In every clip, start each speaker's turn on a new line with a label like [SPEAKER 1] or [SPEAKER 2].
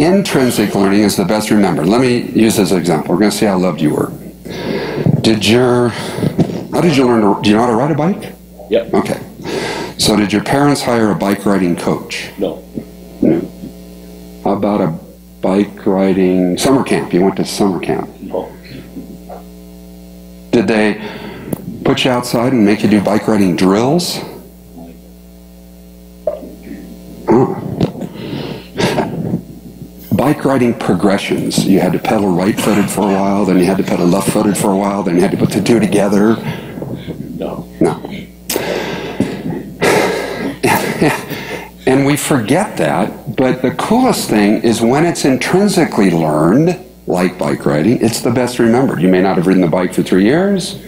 [SPEAKER 1] intrinsic learning is the best remembered. Let me use this example. We're going to see how loved you were. How did you learn to, do you know how to ride a bike?
[SPEAKER 2] Yep.
[SPEAKER 1] Okay. So did your parents hire a bike riding coach?
[SPEAKER 2] No.
[SPEAKER 1] No. How about a bike riding summer camp? You went to summer camp.
[SPEAKER 2] No.
[SPEAKER 1] Did they put you outside and make you do bike riding drills? Oh. Bike riding progressions. You had to pedal right-footed for a while, then you had to pedal left-footed for a while, then you had to put the two together.
[SPEAKER 2] No.
[SPEAKER 1] No. And we forget that, but the coolest thing is when it's intrinsically learned, like bike riding, it's the best remembered. You may not have ridden the bike for 3 years.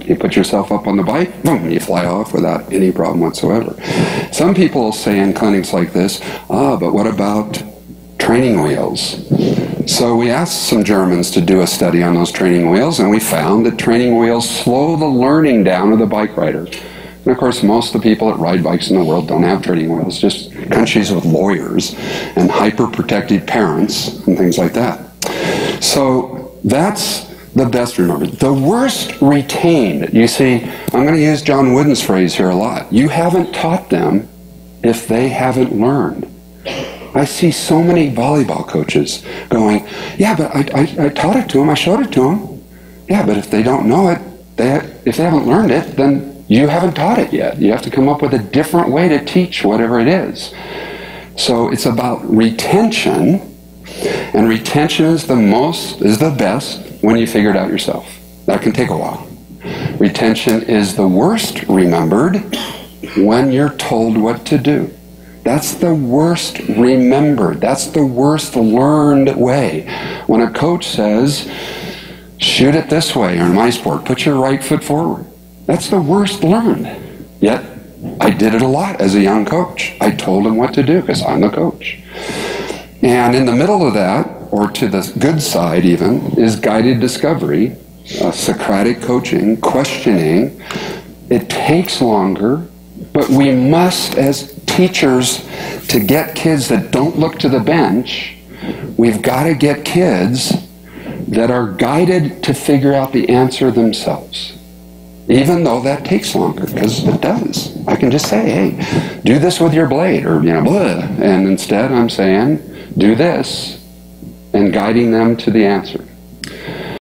[SPEAKER 1] You put yourself up on the bike, boom, you fly off without any problem whatsoever. Some people will say in clinics like this, but what about training wheels? So we asked some Germans to do a study on those training wheels, and we found that training wheels slow the learning down of the bike rider. And of course, most of the people that ride bikes in the world don't have training wheels, just countries with lawyers and hyper-protected parents and things like that. So that's the best remembered. The worst retained, you see, I'm going to use John Wooden's phrase here a lot. You haven't taught them if they haven't learned. I see so many volleyball coaches going, yeah, but I taught it to them, I showed it to them. Yeah, but if they don't know it, if they haven't learned it, then you haven't taught it yet. You have to come up with a different way to teach whatever it is. So it's about retention, and retention is the best when you figure it out yourself. That can take a while. Retention is the worst remembered when you're told what to do. That's the worst remembered. That's the worst learned way. When a coach says, shoot it this way, or in my sport, put your right foot forward. That's the worst learned. Yet, I did it a lot as a young coach. I told him what to do because I'm the coach. And in the middle of that, or to the good side even, is guided discovery, Socratic coaching, questioning. It takes longer, but we must, as teachers, to get kids that don't look to the bench, we've got to get kids that are guided to figure out the answer themselves. Even though that takes longer, because it does. I can just say, hey, do this with your blade, or, blah. And instead I'm saying, do this, and guiding them to the answer.